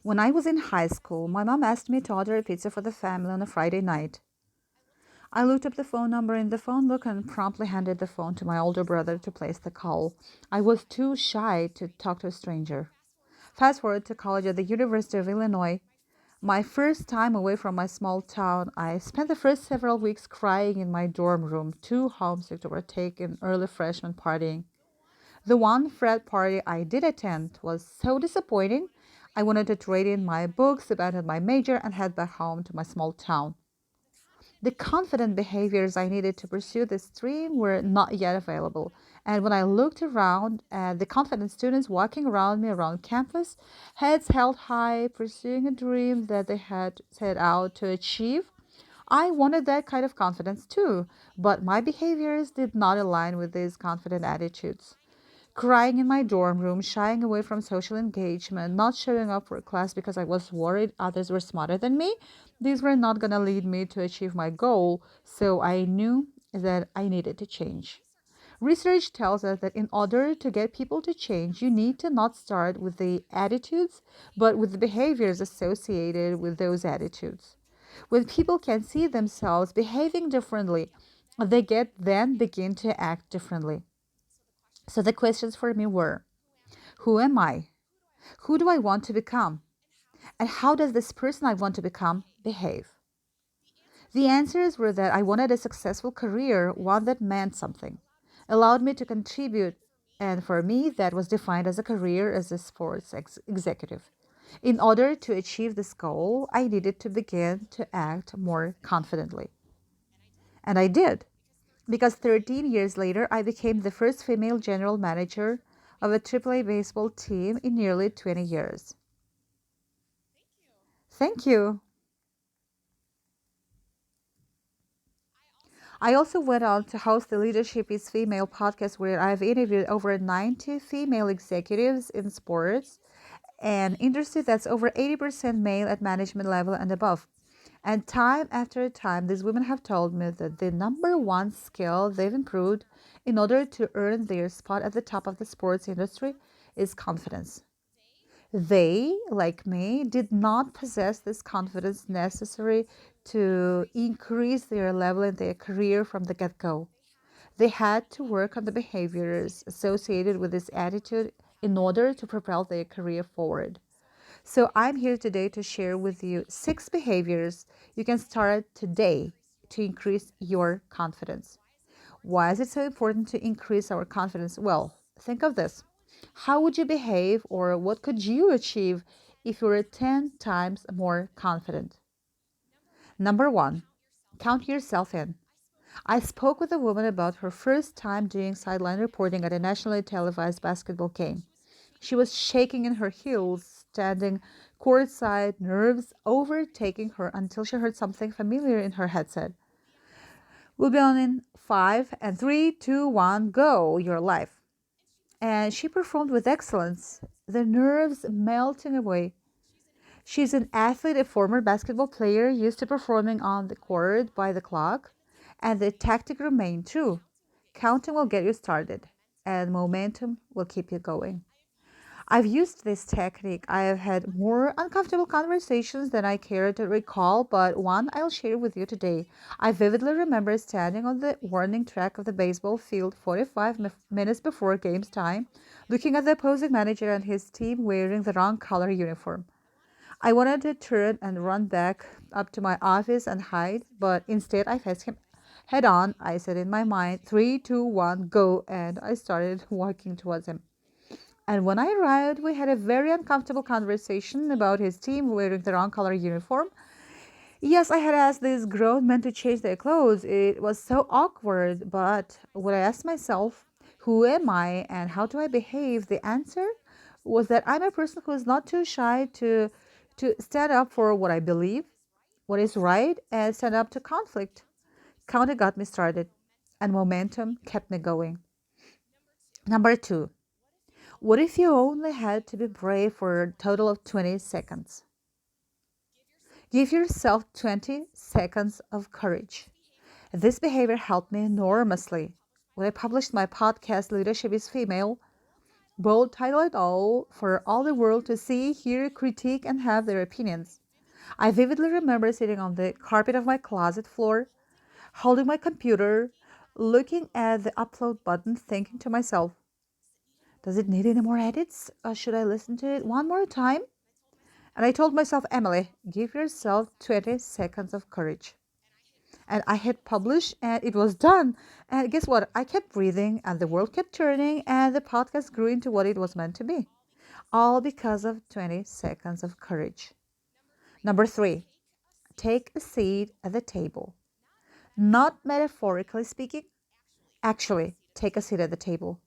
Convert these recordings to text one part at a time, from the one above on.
When I was in high school, my mom asked me to order a pizza for the family on a Friday night. I looked up the phone number in the phone book and promptly handed the phone to my older brother to place the call. I was too shy to talk to a stranger. Fast forward to college at the University of Illinois. My first time away from my small town, I spent the first several weeks crying in my dorm room, too homesick to partake in early freshman partying. The one frat party I did attend was so disappointing, I wanted to trade in my books, abandon my major, and head back home to my small town. The confident behaviors I needed to pursue this dream were not yet available. And when I looked around at the confident students walking around me around campus, heads held high, pursuing a dream that they had set out to achieve, I wanted that kind of confidence too. But my behaviors did not align with these confident attitudes. Crying in my dorm room, shying away from social engagement, not showing up for class because I was worried others were smarter than me, these were not going to lead me to achieve my goal, so I knew that I needed to change. Research tells us that in order to get people to change, you need to not start with the attitudes, but with the behaviors associated with those attitudes. When people can see themselves behaving differently, they get then begin to act differently. So the questions for me were, who am I? Who do I want to become? And how does this person I want to become behave? The answers were that I wanted a successful career, one that meant something, allowed me to contribute, and for me, that was defined as a career as a sports executive. In order to achieve this goal, I needed to begin to act more confidently. And I did, because 13 years later, I became the first female general manager of a AAA baseball team in nearly 20 years. Thank you. I also went on to host the Leadership is Female podcast where I've interviewed over 90 female executives in sports, an industry that's over 80% male at management level and above. And time after time, these women have told me that the number one skill they've improved in order to earn their spot at the top of the sports industry is confidence. They, like me, did not possess this confidence necessary to increase their level in their career from the get go. They had to work on the behaviors associated with this attitude in order to propel their career forward. So I'm here today to share with you 6 behaviors you can start today to increase your confidence. Why is it so important to increase our confidence? Well, think of this. How would you behave or what could you achieve if you were 10 times more confident? Number one, count yourself in. I spoke with a woman about her first time doing sideline reporting at a nationally televised basketball game. She was shaking in her heels, standing courtside, nerves overtaking her until she heard something familiar in her headset. We'll be on in 5 and 3, 2, 1, go, your life. And she performed with excellence, the nerves melting away. She's an athlete, a former basketball player used to performing on the court by the clock, and the tactic remained true. Counting will get you started, and momentum will keep you going. I've used this technique. I have had more uncomfortable conversations than I care to recall, but one I'll share with you today. I vividly remember standing on the warning track of the baseball field 45 minutes before game's time, looking at the opposing manager and his team wearing the wrong color uniform. I wanted to turn and run back up to my office and hide, but instead I faced him head on. I said in my mind, 3, 2, 1, go, and I started walking towards him. And when I arrived, we had a very uncomfortable conversation about his team wearing the wrong color uniform. Yes, I had asked these grown men to change their clothes. It was so awkward, but when I asked myself, who am I and how do I behave, the answer was that I'm a person who is not too shy to stand up for what I believe, what is right, and stand up to conflict. Counting got me started, and momentum kept me going. Number 2, what if you only had to be brave for a total of 20 seconds? Give yourself 20 seconds of courage. This behavior helped me enormously. When I published my podcast, Leadership is Female, Bold title it all for all the world to see, hear, critique, and have their opinions. I vividly remember sitting on the carpet of my closet floor, holding my computer, looking at the upload button, thinking to myself, does it need any more edits? Should I listen to it one more time? And I told myself, Emily, give yourself 20 seconds of courage. And I hit publish and it was done. And guess what? I kept breathing and the world kept turning and the podcast grew into what it was meant to be. All because of 20 seconds of courage. Number three, take a seat at the table. Not metaphorically speaking, actually, take a seat at the table.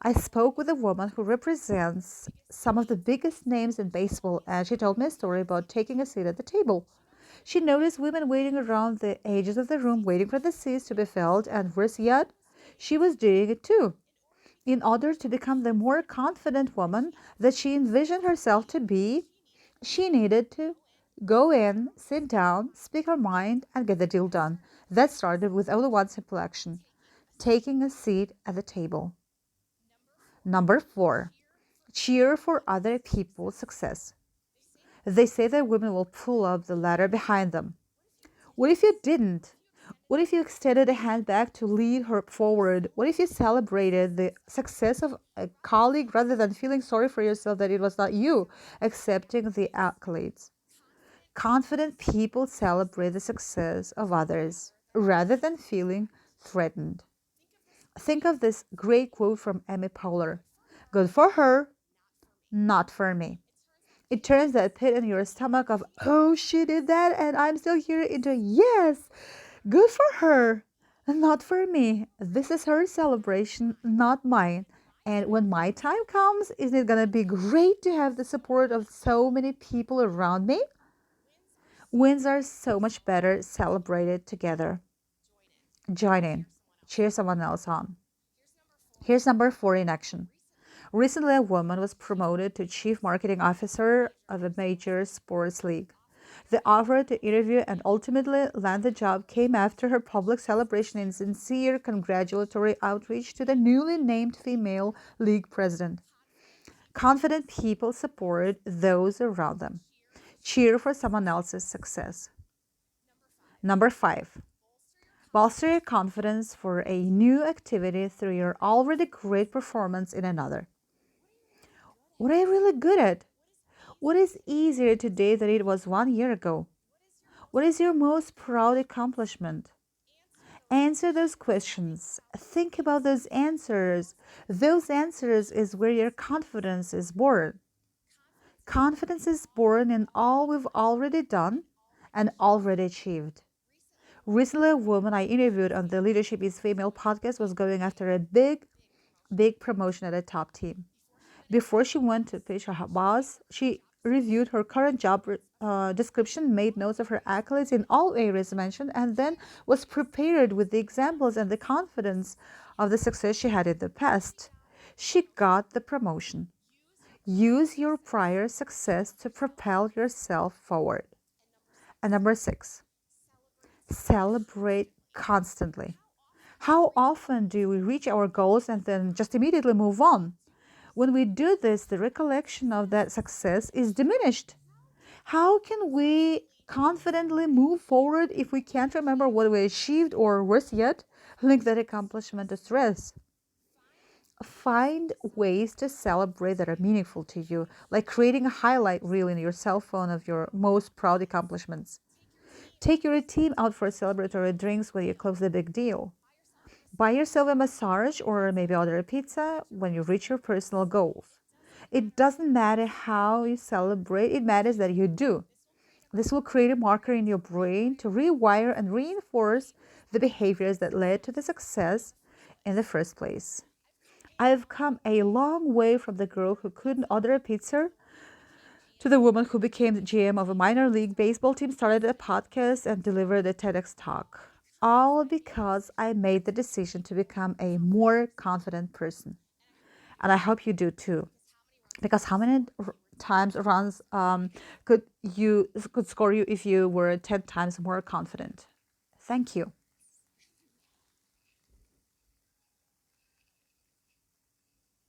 I spoke with a woman who represents some of the biggest names in baseball, and she told me a story about taking a seat at the table. She noticed women waiting around the edges of the room, waiting for the seats to be filled, and worse yet, she was doing it too. In order to become the more confident woman that she envisioned herself to be, she needed to go in, sit down, speak her mind, and get the deal done. That started with only one simple action: taking a seat at the table. Number four, cheer for other people's success. They say that women will pull up the ladder behind them. What if you didn't? What if you extended a hand back to lead her forward? What if you celebrated the success of a colleague rather than feeling sorry for yourself that it was not you accepting the accolades? Confident people celebrate the success of others rather than feeling threatened. Think of this great quote from Amy Poehler: good for her, not for me. It turns that pit in your stomach of, oh, she did that and I'm still here, into, yes, good for her, not for me. This is her celebration, not mine. And when my time comes, isn't it going to be great to have the support of so many people around me? Wins are so much better celebrated together. Join in. Cheer someone else on. Here's number four in action. Recently, a woman was promoted to Chief Marketing Officer of a major sports league. The offer to interview and ultimately land the job came after her public celebration and sincere congratulatory outreach to the newly named female league president. Confident people support those around them. Cheer for someone else's success. Number five, bolster your confidence for a new activity through your already great performance in another. What are you really good at? What is easier today than it was 1 year ago? What is your most proud accomplishment? Answer those questions. Think about those answers. Those answers is where your confidence is born. Confidence is born in all we've already done and already achieved. Recently, a woman I interviewed on the Leadership is Female podcast was going after a big promotion at a top team. Before she went to pitch her boss, she reviewed her current job description, made notes of her accolades in all areas mentioned, and then was prepared with the examples and the confidence of the success she had in the past. She got the promotion. Use your prior success to propel yourself forward. And number six, celebrate constantly. How often do we reach our goals and then just immediately move on? When we do this, the recollection of that success is diminished. How can we confidently move forward if we can't remember what we achieved, or worse yet, link that accomplishment to stress? Find ways to celebrate that are meaningful to you, like creating a highlight reel in your cell phone of your most proud accomplishments. Take your team out for celebratory drinks when you close the big deal. Buy yourself a massage or maybe order a pizza when you reach your personal goals. It doesn't matter how you celebrate, it matters that you do. This will create a marker in your brain to rewire and reinforce the behaviors that led to the success in the first place. I've come a long way from the girl who couldn't order a pizza to the woman who became the GM of a minor league baseball team, started a podcast, and delivered a TEDx talk. All because I made the decision to become a more confident person. And I hope you do too. Because how many times runs could score you if you were 10 times more confident? Thank you.